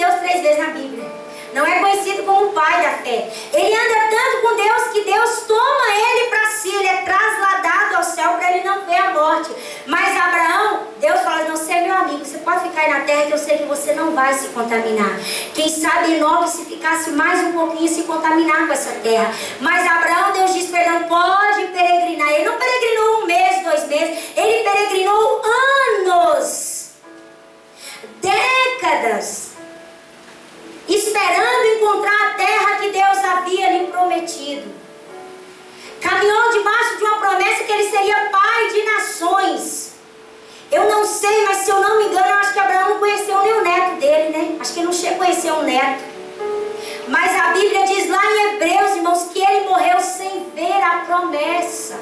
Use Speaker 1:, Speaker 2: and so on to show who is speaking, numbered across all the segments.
Speaker 1: Deus 3 vezes na Bíblia. Não é conhecido como o pai da fé. Ele anda tanto com Deus que Deus toma ele para si. Ele é trasladado ao céu para ele não ver a morte. Mas Abraão, Deus fala, não, você é meu amigo, você pode ficar aí na terra que eu sei que você não vai se contaminar. Quem sabe Enoque, se ficasse mais um pouquinho, se contaminar com essa terra. Mas Abraão, Deus diz para ele, não pode peregrinar. Ele não peregrinou 1 mês, 2 meses. Ele peregrinou anos, décadas, esperando encontrar a terra que Deus havia lhe prometido. Caminhou debaixo de uma promessa que ele seria pai de nações. Eu não sei, mas se eu não me engano, eu acho que Abraão não conheceu nem o neto dele, né? Acho que ele não chegou a conhecer um neto. Mas a Bíblia diz lá em Hebreus, irmãos, que ele morreu sem ver a promessa.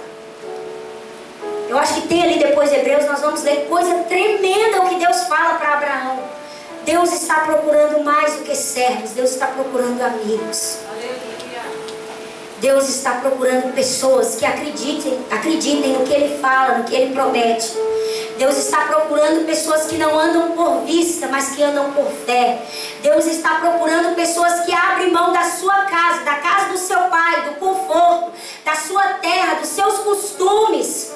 Speaker 1: Eu acho que tem ali depois de Hebreus, nós vamos ler coisa tremenda o que Deus fala para Abraão. Deus está procurando mais do que servos, Deus está procurando amigos. Deus está procurando pessoas que acreditem no que Ele fala, no que Ele promete. Deus está procurando pessoas que não andam por vista, mas que andam por fé. Deus está procurando pessoas que abrem mão da sua casa, da casa do seu pai, do conforto, da sua terra, dos seus costumes,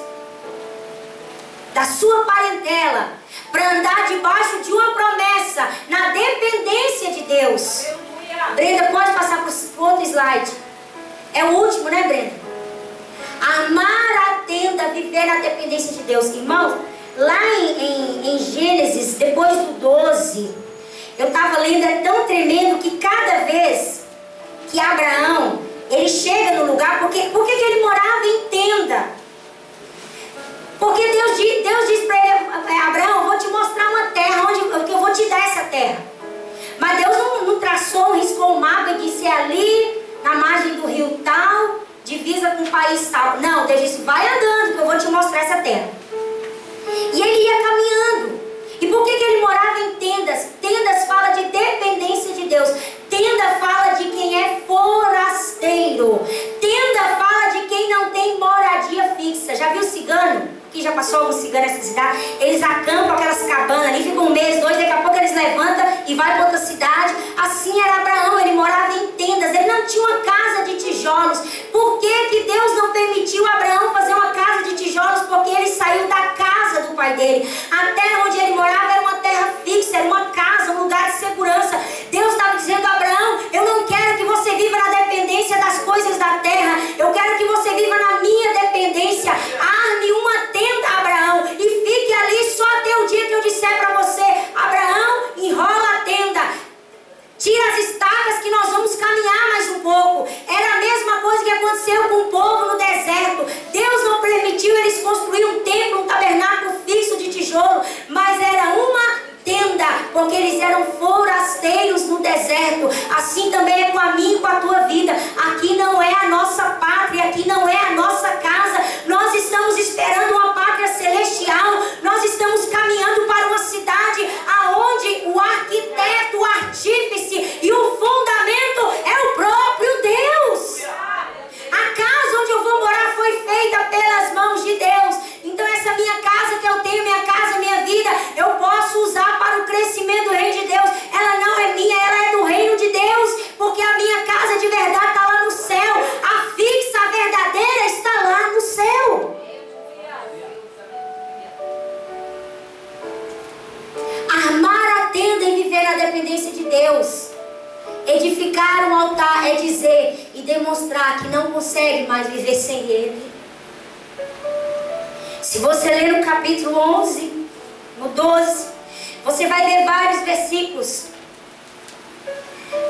Speaker 1: da sua parentela, para andar debaixo de uma promessa, na dependência de Deus. Brenda, pode passar para o outro slide. É o último, né, Brenda? Amar a tenda, viver na dependência de Deus. Irmãos, lá em Gênesis, depois do 12, eu estava lendo, é tão tremendo que cada vez que Abraão, ele chega no lugar, por que ele morava em tenda? Porque Deus diz para ele, Abraão, eu vou te mostrar uma terra, onde eu vou te dar essa terra. Mas Deus não traçou, riscou o mapa e disse, é ali, na margem do rio tal, divisa com o país tal. Não, Deus disse, vai andando que eu vou te mostrar essa terra. E ele ia caminhando. E por que ele morava em tendas? Tendas fala de dependência de Deus. Tenda fala de quem é forasteiro. Tenda fala de quem não tem moradia fixa. Já viu cigano? Que já passou algum cigano nessa cidade? Eles acampam aquelas cabanas ali, ficam 1 mês, 2, daqui a pouco eles levantam e vai para outra cidade. Assim era Abraão, ele morava em tendas, ele não tinha uma casa de tijolos. Por que Deus não permitiu Abraão fazer uma casa de tijolos? Porque ele saiu da casa do pai dele. A terra onde ele morava era uma terra fixa, era uma casa, um lugar de segurança. Deus estava dizendo a Abraão, eu não quero que você viva na dependência das coisas da terra, eu quero que você viva na minha dependência. Arme uma tenda, Abraão, e fique ali só até o dia que eu disser para você, Abraão, enrola a tenda, tira as estacas que nós vamos caminhar mais um pouco. Era a mesma coisa que aconteceu com o povo no deserto. Deus não permitiu eles construir um templo, um tabernáculo fixo de tijolo, mas era uma tenda, porque eles eram forasteiros no deserto. Assim também é com a minha e com a tua vida. Aqui não é a nossa pátria, aqui não é a nossa casa. Nós estamos esperando uma pátria celestial. Nós estamos caminhando para uma cidade aonde o arquiteto, o artífice e o fundamento é o próprio Deus. A casa onde eu vou morar foi feita pelas mãos de Deus. Então essa minha casa que eu tenho, minha casa, minha vida, eu posso usar para o crescimento do reino de Deus. Ela não é minha, ela é do reino de Deus, porque a minha casa de verdade está lá no céu. A fixa, a verdadeira está lá no céu. Armar a tenda e viver na dependência de Deus. Edificar um altar é dizer e demonstrar que não consegue mais viver sem Ele. Se você ler no capítulo 11, no 12, você vai ver vários versículos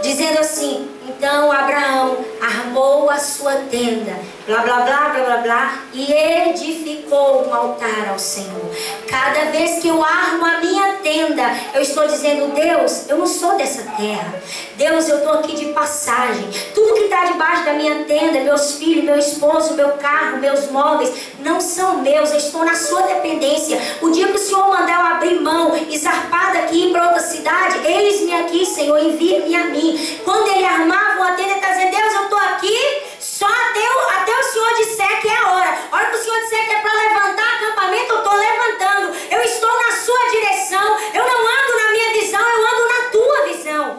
Speaker 1: dizendo assim: então Abraão armou a sua tenda, blá blá blá blá blá blá, e edificou um altar ao Senhor. Cada vez que eu armo a minha tenda, eu estou dizendo: Deus, eu não sou dessa terra. Deus, eu estou aqui de passagem. Tudo que está debaixo da minha tenda, meus filhos, meu esposo, meu carro, meus móveis, não são meus. Eu estou na sua dependência. O dia que o Senhor mandar eu abrir mão e zarpar daqui para outra cidade, eis-me aqui, Senhor, envie-me a mim. Quando ele armava uma tenda, ele está dizendo: Deus, eu estou aqui só até o Senhor disser que é a hora. A hora que o Senhor disser que é para levantar acampamento, eu estou levantando. Eu estou na sua direção. Eu não ando na minha visão, eu ando na tua visão.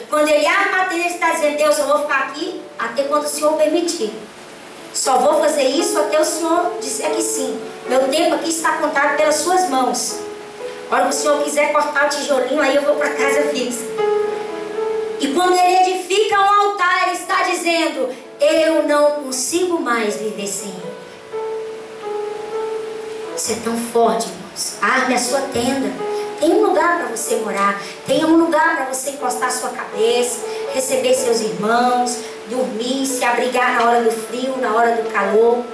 Speaker 1: Quando ele arma a tenda, ele está dizendo: Deus, eu vou ficar aqui até quando o Senhor permitir. Só vou fazer isso até o Senhor dizer que sim. Meu tempo aqui está contado pelas suas mãos. A hora que o Senhor quiser cortar o tijolinho, aí eu vou para casa fixa. E quando ele edifica um altar, ele está dizendo: eu não consigo mais viver sem ele. Isso é tão forte, irmãos. Arme a sua tenda. Tem um lugar para você morar. Tem um lugar para você encostar a sua cabeça, receber seus irmãos, dormir, se abrigar na hora do frio, na hora do calor.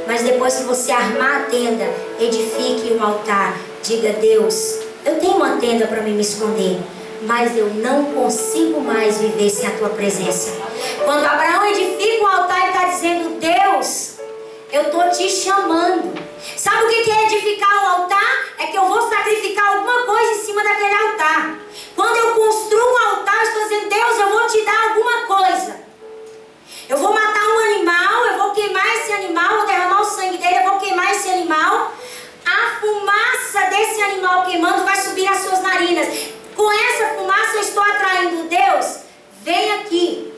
Speaker 1: Mas depois que você armar a tenda, edifique um altar. Diga: Deus, eu tenho uma tenda para me esconder, mas eu não consigo mais viver sem a tua presença. Quando Abraão edifica um altar, ele está dizendo: Deus, eu estou te chamando. Sabe o que é edificar um altar? É que eu vou sacrificar alguma coisa em cima daquele altar. Quando eu construo um altar, eu estou dizendo: Deus, eu vou te dar alguma coisa. Eu vou matar um animal, eu vou queimar esse animal, vou derramar o sangue dele, eu vou queimar esse animal. A fumaça desse animal queimando vai subir às suas narinas. Com essa fumaça eu estou atraindo: Deus, vem aqui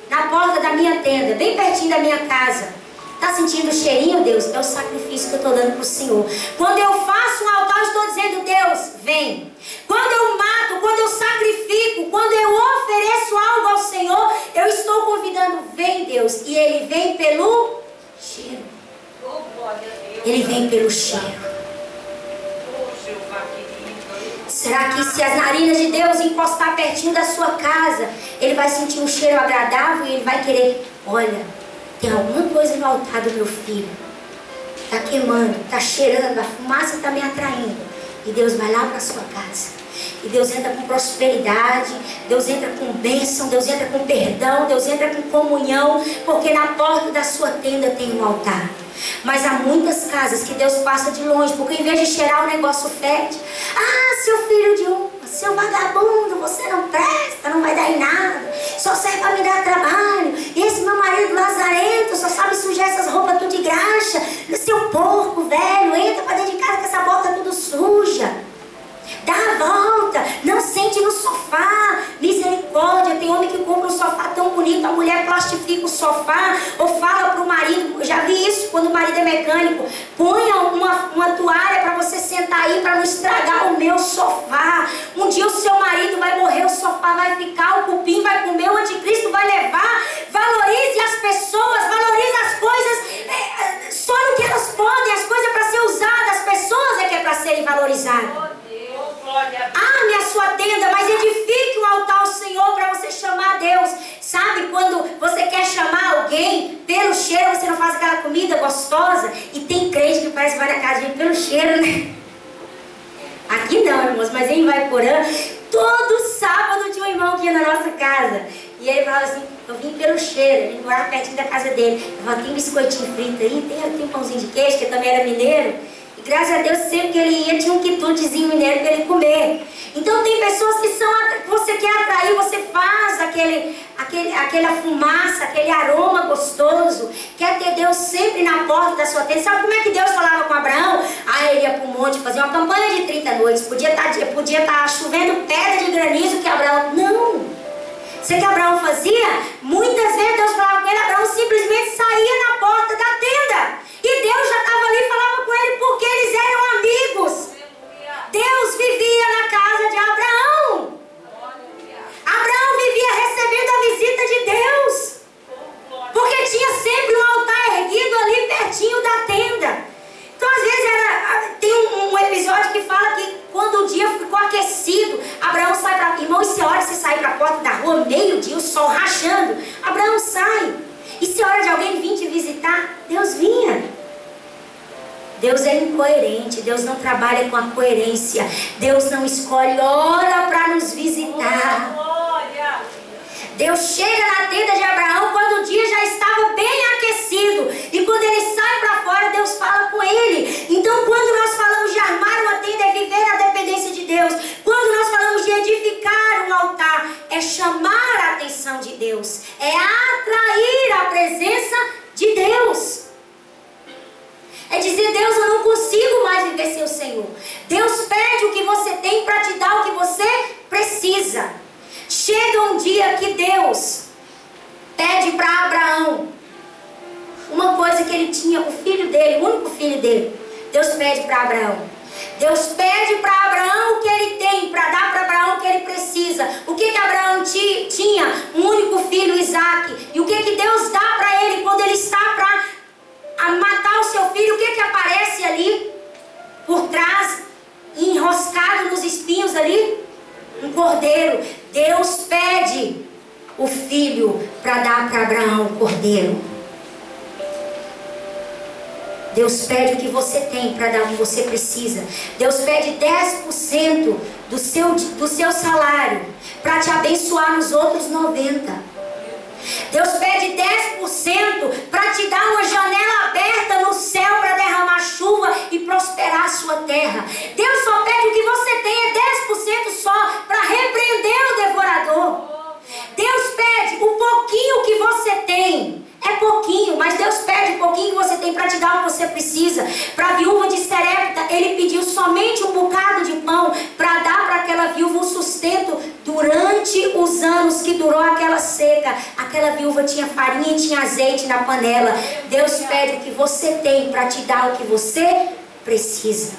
Speaker 1: na porta da minha tenda, bem pertinho da minha casa. Está sentindo o cheirinho, Deus? É o sacrifício que eu estou dando para o Senhor. Quando eu faço um altar, eu estou dizendo: Deus, vem. Quando eu mato, quando eu sacrifico, quando eu ofereço algo ao Senhor, eu estou convidando: vem, Deus. E Ele vem pelo cheiro. Ele vem pelo cheiro. Será que se as narinas de Deus encostar pertinho da sua casa, Ele vai sentir um cheiro agradável e Ele vai querer: olha, tem alguma coisa no altar do meu filho. Está queimando, está cheirando, a fumaça está me atraindo. E Deus vai lá para a sua casa. E Deus entra com prosperidade, Deus entra com bênção, Deus entra com perdão, Deus entra com comunhão, porque na porta da sua tenda tem um altar. Mas há muitas casas que Deus passa de longe, porque em vez de cheirar o negócio fede. Ah, seu filho de uma, seu vagabundo, você não presta, não vai dar em nada, só serve para me dar trabalho. E esse meu marido lazarento só sabe sujar essas roupas tudo de graxa. Seu porco velho, entra para dentro de casa com essa bota tudo suja. Dá a volta, não sente no sofá. Misericórdia, tem homem que compra um sofá tão bonito, a mulher plastifica o sofá, ou fala para o marido, eu já vi isso quando o marido é mecânico: ponha uma toalha para você sentar aí, para não estragar o meu sofá. Um dia o seu marido vai morrer, o sofá vai ficar, o cupim vai comer, o anticristo vai levar. Valorize as pessoas, valorize as coisas só no que elas podem. As coisas para ser usadas, as pessoas é que é para serem valorizadas. Arme a sua tenda, mas edifique um altar ao Senhor para você chamar a Deus. Sabe quando você quer chamar alguém pelo cheiro, você não faz aquela comida gostosa? E tem crente que parece que vai na casa de pelo cheiro, né? Aqui não, irmãos, mas em Ivaiporã, todo sábado tinha um irmão que ia na nossa casa. E ele falava assim: eu vim pelo cheiro. Ele morava pertinho da casa dele. Eu falava: tem biscoitinho frito aí? Tem pãozinho de queijo, que também era mineiro. Graças a Deus, sempre que ele ia, tinha um quitudezinho mineiro para ele comer. Então tem pessoas que você quer atrair, você faz aquela fumaça, aquele aroma gostoso. Quer ter Deus sempre na porta da sua tenda. Sabe como é que Deus falava com Abraão? Ele ia para o monte fazer uma campanha de 30 noites. Podia estar chovendo pedra de granizo, que Abraão... Não! Sabe o que Abraão fazia? Muitas vezes Deus falava com ele, Abraão simplesmente saía na porta da tenda. E Deus já estava ali e falava com ele, porque eles eram amigos. Deus vivia na casa de Abraão. Abraão vivia recebendo a visita de Deus, porque tinha sempre um altar erguido ali pertinho da tenda. Então às vezes tem um episódio que fala que quando o dia ficou aquecido, Abraão sai para... Irmão, se hora você sair para a porta da rua, meio-dia, o sol rachando, Abraão sai. E se é hora de alguém vir te visitar, Deus vinha. Deus é incoerente, Deus não trabalha com a coerência. Deus não escolhe hora para nos visitar. Deus chega na tenda de Abraão quando o dia já estava bem aquecido. E quando ele sai para fora, Deus fala com ele. Então quando nós falamos de armar uma tenda, é viver a dependência de Deus. Quando nós falamos de edificar um altar, é chamar a atenção de Deus, é atrair a presença de Deus. É dizer: Deus, eu não consigo mais viver sem o Senhor. Deus pede o que você tem para te dar o que você precisa. Chega um dia que Deus pede para Abraão uma coisa que ele tinha, o filho dele, o único filho dele. Deus pede para Abraão. Deus pede para Abraão o que ele tem, para dar para Abraão o que ele precisa. O que Abraão tinha? Um único filho, Isaac. E o que Deus dá para ele quando ele está para matar o seu filho? O que aparece ali por trás, enroscado nos espinhos ali? Um cordeiro. Deus pede o filho para dar para Abraão o cordeiro. Deus pede o que você tem para dar o que você precisa. Deus pede 10% do seu salário para te abençoar nos outros 90%. Deus pede 10% para te dar uma janela aberta no céu para derramar chuva e prosperar a sua terra. Deus só pede o que você tem, é 10% só para repreender o devorador. Deus pede o pouquinho que você tem. É pouquinho, mas Deus pede o pouquinho que você tem para te dar o que você precisa. Para a viúva de Serepta, ele pediu somente um bocado de pão para dar para aquela viúva um sustento durante os anos que durou aquela seca. Aquela viúva tinha farinha e tinha azeite na panela. Deus pede o que você tem para te dar o que você precisa.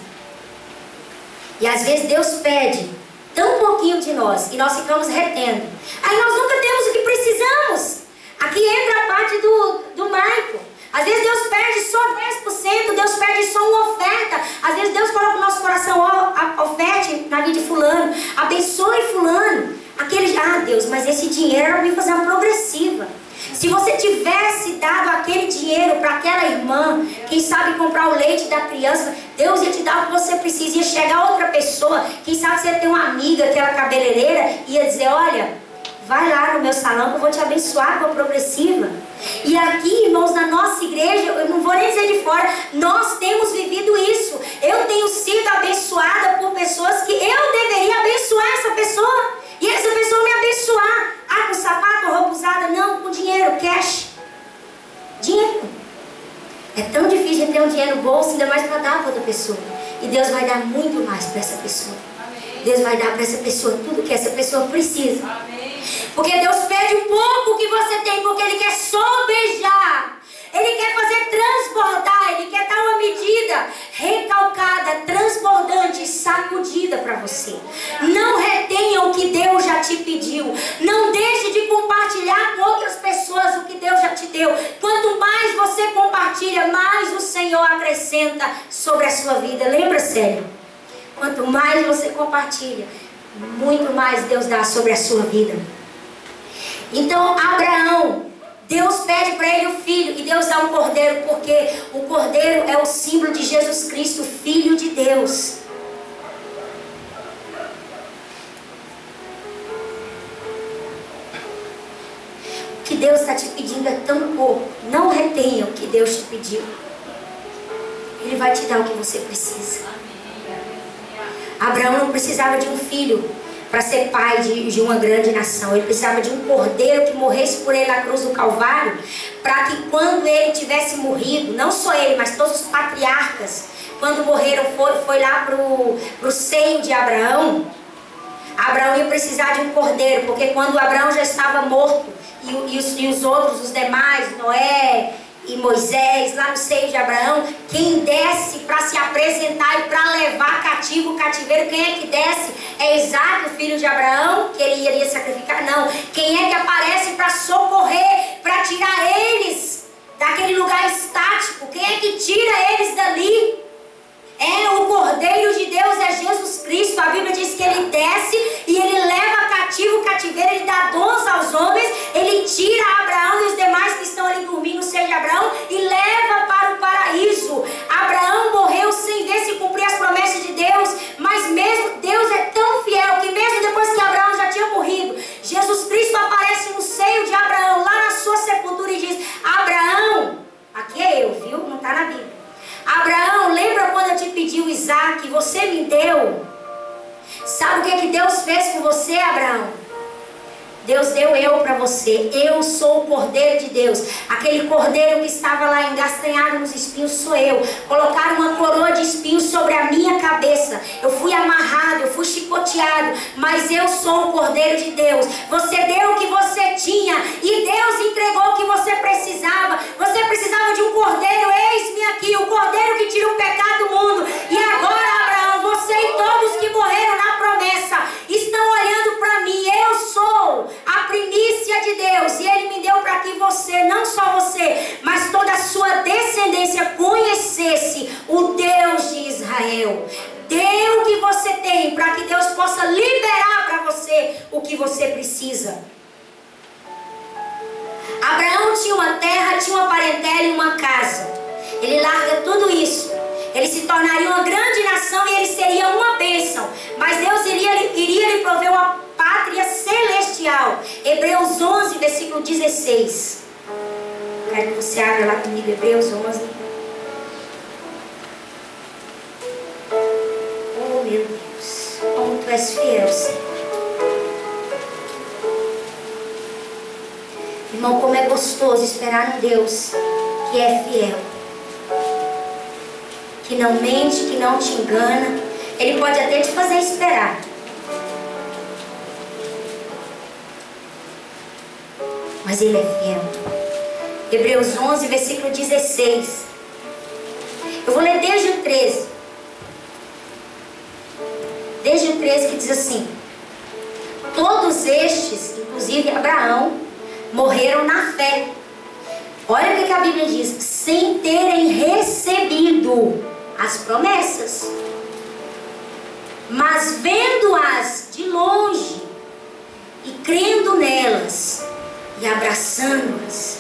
Speaker 1: E às vezes Deus pede tão pouquinho de nós e nós ficamos retendo. Aí nós nunca temos o que precisamos. Aqui entra a parte do Michael. Às vezes Deus perde só 10%, Deus perde só uma oferta. Às vezes Deus coloca no nosso coração, oferte na vida de fulano, abençoe fulano. Deus, mas esse dinheiro era para mim fazer uma progressiva. Se você tivesse dado aquele dinheiro para aquela irmã, quem sabe comprar o leite da criança, Deus ia te dar o que você precisa. Ia chegar outra pessoa, quem sabe você tem uma amiga, aquela cabeleireira, ia dizer, olha, vai lá no meu salão que eu vou te abençoar com a progressiva. E aqui, irmãos, na nossa igreja, eu não vou nem dizer de fora, nós temos vivido isso. Eu tenho sido abençoada por pessoas que eu deveria abençoar essa pessoa. E essa pessoa me abençoar. Com sapato, roupa usada? Não, com dinheiro, cash. Dinheiro. É tão difícil de ter um dinheiro no bolso, ainda mais para dar para outra pessoa. E Deus vai dar muito mais para essa pessoa. Deus vai dar para essa pessoa tudo que essa pessoa precisa. Porque Deus pede um pouco que você tem, porque Ele quer sobejar. Ele quer fazer transbordar, Ele quer dar uma medida recalcada, transbordante, sacudida para você. Não retenha o que Deus já te pediu. Não deixe de compartilhar com outras pessoas o que Deus já te deu. Quanto mais você compartilha, mais o Senhor acrescenta sobre a sua vida. Lembra, Célio? Quanto mais você compartilha, muito mais Deus dá sobre a sua vida. Então, Abraão, Deus pede para ele o filho e Deus dá um cordeiro, porque o cordeiro é o símbolo de Jesus Cristo, Filho de Deus. O que Deus está te pedindo é tão pouco. Não retenha o que Deus te pediu. Ele vai te dar o que você precisa. Abraão não precisava de um filho para ser pai de uma grande nação. Ele precisava de um cordeiro que morresse por ele na cruz do Calvário, para que quando ele tivesse morrido, não só ele, mas todos os patriarcas, quando morreram, foi lá para o seio de Abraão. Abraão ia precisar de um cordeiro, porque quando Abraão já estava morto, e os outros, os demais, Noé e Moisés, lá no seio de Abraão, quem desce para se apresentar e para levar cativo o cativeiro, quem é que desce? É Isaac, o filho de Abraão, que ele iria sacrificar? Não. Quem é que aparece para socorrer, para tirar eles daquele lugar estático? Quem é que tira eles dali? É o Cordeiro de Deus, é Jesus Cristo. A Bíblia diz que ele desce e ele leva cativo o cativeiro, ele dá dons aos homens, ele tira Abraão e os demais que estão ali dormindo no seio de Abraão e leva para o paraíso. Abraão morreu sem ver se cumprir as promessas de Deus, mas mesmo Deus é tão fiel que mesmo depois que Abraão já tinha morrido, Jesus Cristo aparece no seio de Abraão, lá na sua sepultura, e diz: Abraão, aqui é eu, viu? Não está na Bíblia. Abraão, lembra quando eu te pedi o Isaac, você me deu? Sabe o que Deus fez com você, Abraão? Deus deu eu para você. Eu sou o Cordeiro de Deus. Aquele cordeiro que estava lá engastanhado nos espinhos sou eu. Colocaram uma coroa de espinhos sobre a minha cabeça. Eu fui amarrado, eu fui chicoteado, mas eu sou o Cordeiro de Deus. Você deu o que você tinha e Deus entregou o que você precisava. Você precisava de um cordeiro, eis-me aqui, o cordeiro que tira o pecado do mundo. E agora, Abraão, você e todos que morreram na promessa estão olhando para mim. Eu sou a primícia de Deus e Ele me deu para que você, não só você, mas toda a sua descendência conhecesse o Deus de Israel. Dê o que você tem para que Deus possa liberar para você o que você precisa. Abraão tinha uma terra, tinha uma parentela e uma casa. Ele larga tudo isso. Ele se tornaria uma grande nação e ele seria uma bênção. Mas Deus iria lhe prover uma pátria celestial. Hebreus 11, versículo 16. Quero que você abra lá comigo, Hebreus 11. Oh, meu Deus, como tu és fiel, Senhor. Irmão, como é gostoso esperar um Deus que é fiel, que não mente, que não te engana. Ele pode até te fazer esperar, mas Ele é fiel. Hebreus 11, versículo 16. Eu vou ler desde o 13. Desde o 13 que diz assim: todos estes, inclusive Abraão, morreram na fé. Olha o que a Bíblia diz: sem terem recebido as promessas, mas vendo-as de longe e crendo nelas e abraçando-as,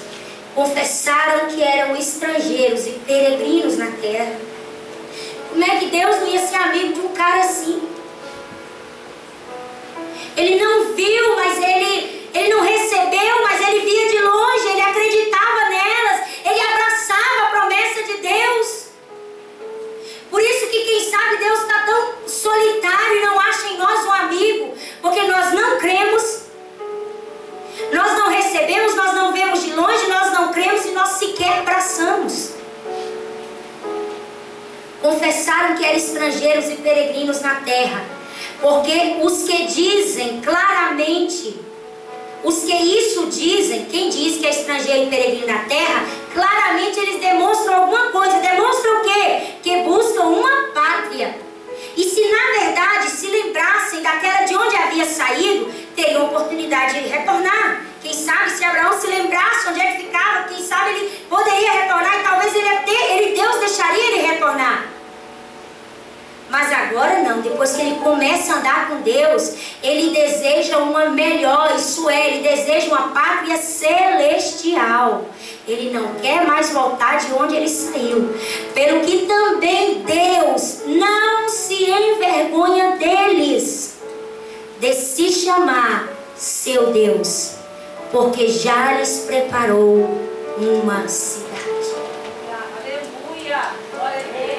Speaker 1: confessaram que eram estrangeiros e peregrinos na terra. Como é que Deus não ia ser amigo de um cara assim? Ele não viu, mas ele não recebeu, mas ele via de longe, ele acreditava nelas, ele abraçava a promessa de Deus. Por isso que quem sabe Deus está tão solitário e não acha em nós um amigo, porque nós não cremos, nós não recebemos, nós não vemos de longe, nós não cremos e nós sequer abraçamos. Confessaram que eram estrangeiros e peregrinos na terra, porque os que dizem claramente, os que isso dizem, quem diz que é estrangeiro e peregrino na terra, claramente eles demonstram alguma coisa. Demonstram o quê? Que buscam uma pátria. E se na verdade se lembrassem daquela de onde havia saído, teriam oportunidade de retornar. Quem sabe se Abraão se lembrasse onde ele ficava, quem sabe ele poderia retornar e talvez Deus deixaria ele retornar. Mas agora não, depois que ele começa a andar com Deus, ele deseja uma melhor, isso é, ele deseja uma pátria celestial. Ele não quer mais voltar de onde ele saiu. Pelo que também Deus não se envergonha deles, de se chamar seu Deus, porque já lhes preparou uma cidade. Aleluia! Glória a Deus!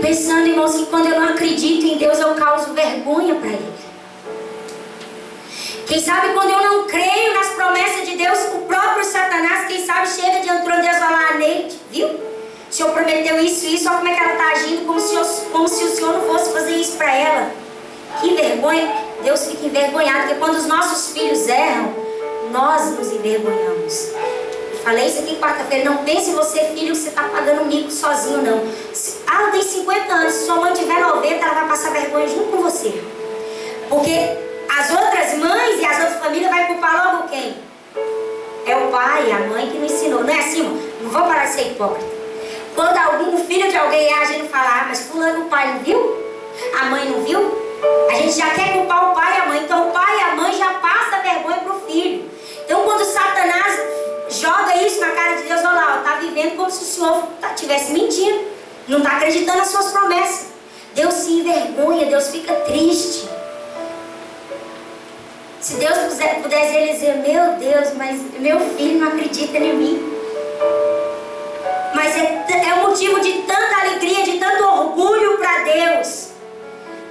Speaker 1: Pensando, irmãos, que quando eu não acredito em Deus, eu causo vergonha para Ele. Quem sabe quando eu não creio nas promessas de Deus, o próprio Satanás, quem sabe, chega diante de Deus e fala: Neide, viu? O Senhor prometeu isso e isso, olha como é que ela está agindo, como se o Senhor não fosse fazer isso para ela. Que vergonha. Deus fica envergonhado, porque quando os nossos filhos erram, nós nos envergonhamos. Falei isso aqui quarta-feira. Não pense você, filho, que você está pagando mico sozinho, não. Ela tem 50 anos, se sua mãe tiver 90, ela vai passar vergonha junto com você. Porque as outras mães e as outras famílias vai culpar logo quem? É o pai e a mãe que não ensinou. Não é assim, irmão? Não vou parar de ser hipócrita. Quando algum filho de alguém age, a gente fala: mas fulano, o pai não viu? A mãe não viu? A gente já quer culpar o pai e a mãe. Então o pai e a mãe já passam vergonha para o filho. Então quando Satanás joga isso na cara de Deus, olha lá, está vivendo como se o Senhor estivesse mentindo, não está acreditando nas suas promessas. Deus se envergonha, Deus fica triste. Se Deus pudesse ele dizer: meu Deus, mas meu filho não acredita em mim. Mas é motivo de tanta alegria, de tanto orgulho para Deus.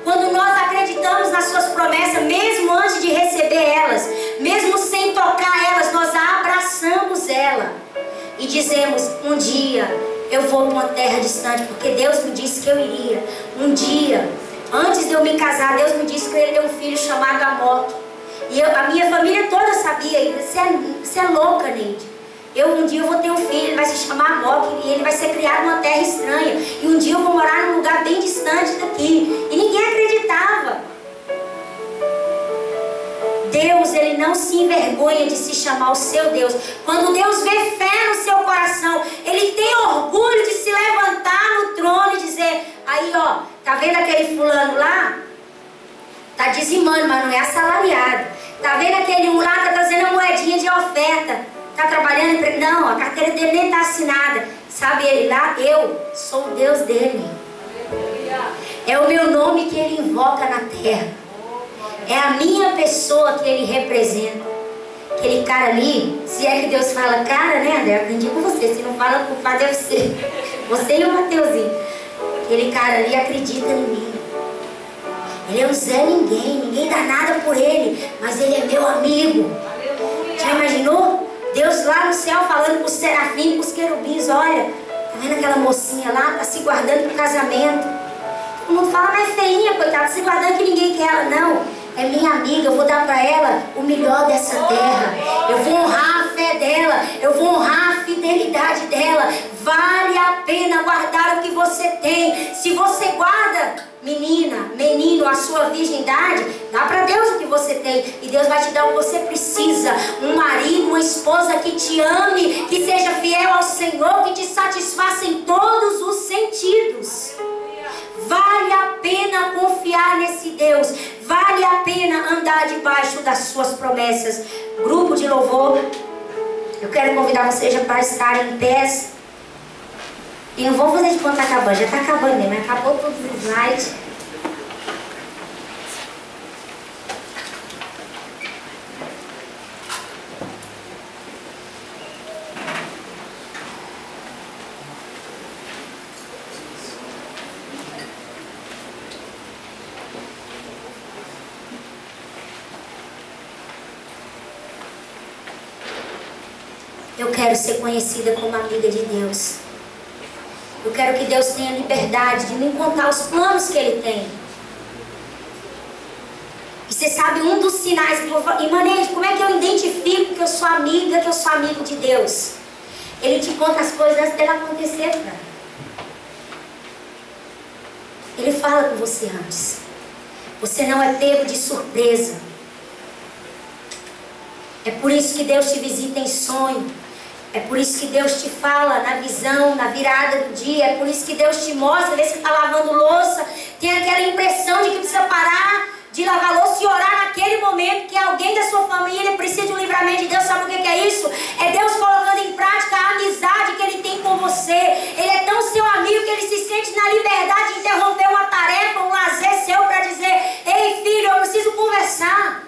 Speaker 1: Quando nós acreditamos nas suas promessas, mesmo antes de receber elas, mesmo sem tocar elas, nós abraçamos ela e dizemos: um dia eu vou para uma terra distante, porque Deus me disse que eu iria. Um dia, antes de eu me casar, Deus me disse que eu ia ter um filho chamado Amok. E a minha família toda sabia. Você é louca, Neide. Um dia eu vou ter um filho, ele vai se chamar Amok, e ele vai ser criado numa terra estranha. E um dia eu vou morar num lugar bem distante daqui. E ninguém acreditava. Deus, Ele não se envergonha de se chamar o seu Deus. Quando Deus vê fé no seu coração, Ele tem orgulho de se levantar no trono e dizer: aí ó, tá vendo aquele fulano lá? Tá dizimando, mas não é assalariado. Tá vendo aquele um lá que tá trazendo a moedinha de oferta? Tá trabalhando? Não, a carteira dele nem tá assinada. Sabe ele lá? Eu sou o Deus dele. É o meu nome que ele invoca na terra. É a minha pessoa que ele representa. Aquele cara ali, se é que Deus fala cara, né, André? Eu aprendi com você. Se não fala, o culpado deve ser você e o Mateuzinho. Aquele cara ali acredita em mim. Ele é um Zé Ninguém. Ninguém dá nada por ele, mas ele é meu amigo. Já imaginou? Deus lá no céu falando para os serafins, para os querubins: olha, tá vendo aquela mocinha lá? Tá se guardando para o casamento. Todo mundo fala: mas é feinha, coitada, se guardando que ninguém quer ela. Não, é minha amiga, eu vou dar para ela o melhor dessa terra. Eu vou honrar a fé dela, eu vou honrar a fidelidade dela. Vale a pena guardar o que você tem. Se você guarda, menina, menino, a sua virgindade, dá para Deus o que você tem. E Deus vai te dar o que você precisa. Um marido, uma esposa que te ame, que seja fiel ao Senhor, que te satisfaça em todos os sentidos. Vale a pena confiar nesse Deus. Vale a pena andar debaixo das suas promessas. Grupo de louvor, eu quero convidar vocês já para estarem em pés. E não vou fazer de quando está acabando, já está acabando mesmo, acabou todos os slides. Eu quero ser conhecida como amiga de Deus. Eu quero que Deus tenha liberdade de me contar os planos que Ele tem. E você sabe, um dos sinais que eu vou... Imanente, como é que eu identifico que eu sou amiga, que eu sou amigo de Deus? Ele te conta as coisas antes dela acontecer, cara. Ele fala com você antes. Você não é pego de surpresa. É por isso que Deus te visita em sonho. É por isso que Deus te fala na visão, na virada do dia. É por isso que Deus te mostra, vê se você está lavando louça, tem aquela impressão de que precisa parar de lavar louça e orar naquele momento, que alguém da sua família precisa de um livramento de Deus. Sabe o que é isso? É Deus colocando em prática a amizade que Ele tem com você. Ele é tão seu amigo que Ele se sente na liberdade de interromper uma tarefa, um lazer seu para dizer: ei filho, eu preciso conversar.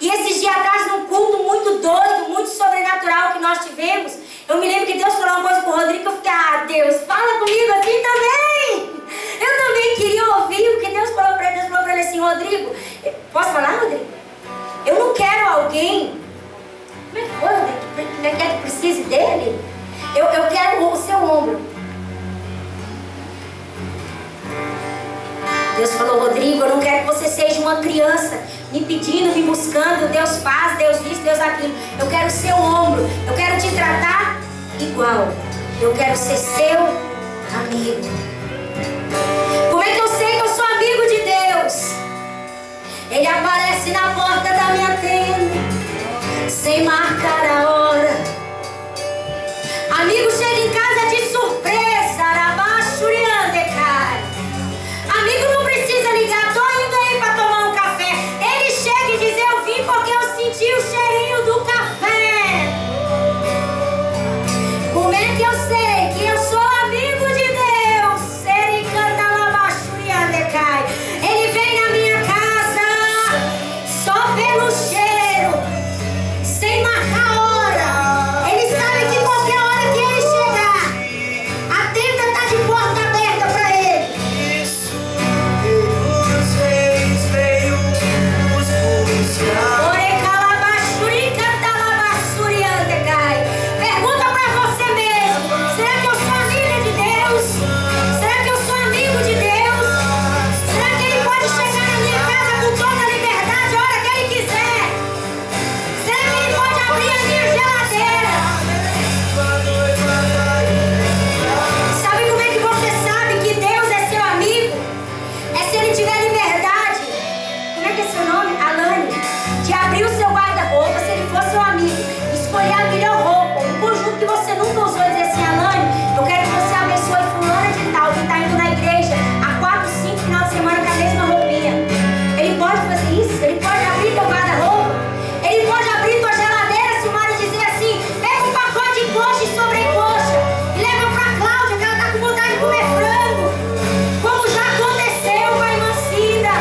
Speaker 1: E esses dias atrás, num culto muito doido, muito sobrenatural que nós tivemos, eu me lembro que Deus falou uma coisa com o Rodrigo, que eu fiquei: ah, Deus, fala comigo assim também. Eu também queria ouvir o que Deus falou para ele. Deus falou para ele assim: Rodrigo, posso falar, Rodrigo? Eu não quero alguém. Como é que foi, Rodrigo? Como é que precise dele? Eu quero o seu ombro. Deus falou: Rodrigo, eu não quero que você seja uma criança me pedindo, me buscando. Deus faz, Deus isso, Deus aquilo. Eu quero o seu ombro. Eu quero te tratar igual. Eu quero ser seu amigo. Como é que eu sei que eu sou amigo de Deus? Ele aparece na porta da minha tenda, sem marcar a hora. Amigo chega em casa de surpresa, arabaxuriandecai. Amigo não precisa ligar: tô indo aí para tomar um café. Ele chega e diz: eu vim porque eu senti o cheirinho do café. Como é que eu sei que eu sou amigo de Deus? ele tiver liberdade, como é que é seu nome? Alane, de abrir o seu guarda-roupa, se ele for seu amigo, escolher a melhor roupa, um conjunto que você nunca usou, e dizer assim: Alane, eu quero que você abençoe fulana de tal, que está indo na igreja há 4, 5 final de semana com a mesma roupinha. Ele pode fazer isso? Ele pode abrir teu guarda-roupa? Ele pode abrir tua geladeira, Silmar, e dizer assim: pega um pacote de coxa e sobrecoxa e leva pra Cláudia, que ela está com vontade de comer frango, como já aconteceu com a irmã Cida.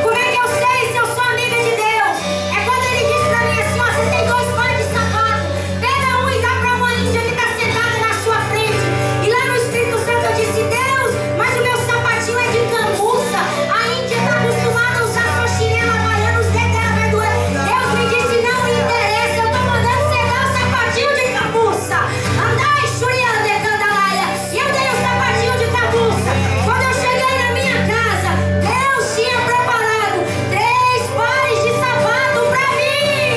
Speaker 1: Como é que eu sei se eu sou amiga de Deus? É quando ele disse pra mim assim: ó, você tem 2 pares de sapato, pega um e dá pra uma índia que está sentada na sua frente. E lá no Espírito Santo eu disse: Deus, mas o meu sapatinho é de cambuça, a índia está acostumada a usar sua chinela havaiana, os dedos dela vai doer. Deus me disse: não me interessa, eu tô mandando você dar o sapatinho de cambuça. Andai, Shurianda, Candalaia. E eu dei o sapatinho de cambuça. Quando eu cheguei na minha casa, Deus tinha preparado 3 pares de sapato pra mim.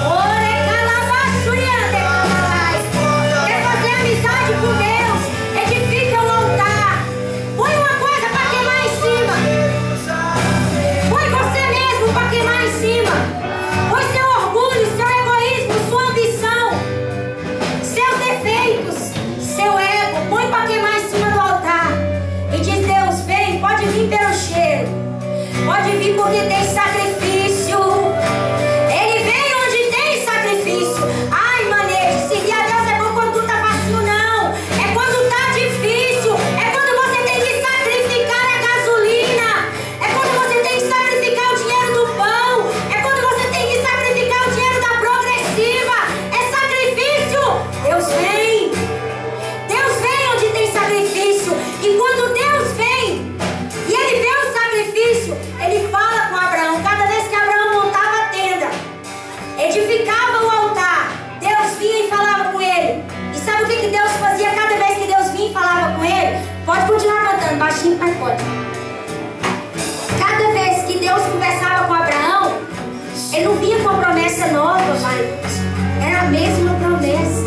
Speaker 1: Ore, calabá, Shurianda, Candalaia. Quer fazer amizade com Deus? Edifica o altar. Põe uma coisa pra queimar em cima. Põe você mesmo pra queimar em cima. Põe seu orgulho, seu egoísmo, sua ambição, seus defeitos, seu ego. Põe pra queimar em cima do altar. E diz: Deus, vem, pode vir pelo cheiro. Pode vir porque tem sacrifício. Ele vem onde tem sacrifício. Ai, manete, seguir a Deus é bom quando tu tá fácil, não. É quando tá difícil. É quando você tem que sacrificar a gasolina. É quando você tem que sacrificar o dinheiro do pão. É quando você tem que sacrificar o dinheiro da progressiva. É sacrifício. Deus vem. Deus vem onde tem sacrifício. E quando Deus vem e ele vê o sacrifício, ele fala com Abraão. Cada vez que Abraão montava a tenda, edificava o altar, Deus vinha e falava com ele. E sabe o que Deus fazia cada vez que Deus vinha e falava com ele? Pode continuar cantando, baixinho, mas pode. Cada vez que Deus conversava com Abraão, ele não vinha com uma promessa nova, mas era a mesma promessa.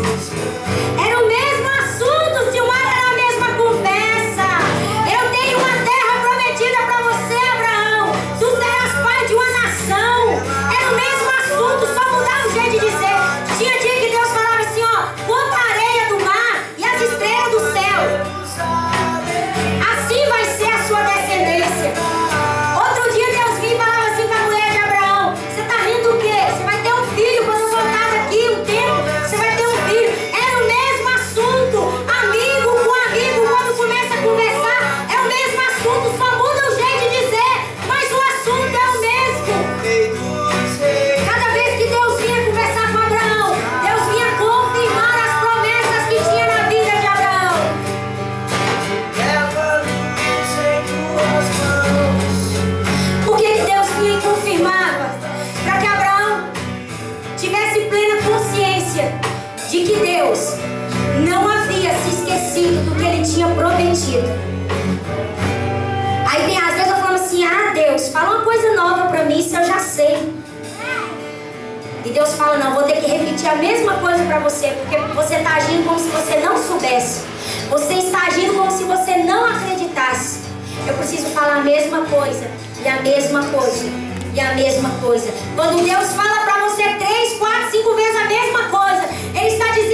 Speaker 1: Era o mesmo assunto, Silmar, era a mesma conversa. Eu tenho uma terra prometida para você, Abraão. Tu serás pai de uma nação. Era o mesmo assunto, só mudava o jeito de dizer. Tinha dia que Deus falava assim: ó, conta a areia do mar e as estrelas do céu. Assim vai ser a sua descendência. Outro dia Deus vinha e falava assim com a mulher de Abraão: você tá rindo o quê? Você vai ter um filho quando eu voltar daqui um tempo. Você vai ter um filho. Era o mesmo assunto. Amigo com amigo, quando começa a conversar, é o mesmo assunto, só muda o jeito de dizer, mas o assunto é o mesmo. Cada vez que Deus vinha conversar com Abraão, Deus vinha confirmar as promessas que tinha na vida de Abraão. Por que Deus vinha e confirmava? Para que Abraão tivesse plena consciência de que Deus não havia se esquecido do que ele tinha prometido. Aí tem às vezes eu falo assim: ah, Deus, fala uma coisa nova para mim, se eu já sei. E Deus fala: não, vou ter que repetir a mesma coisa para você, porque você está agindo como se você não soubesse. Você está agindo como se você não acreditasse. Eu preciso falar a mesma coisa, e a mesma coisa, e a mesma coisa. Quando Deus fala para você 3, 4, 5 vezes a mesma coisa, Ele está dizendo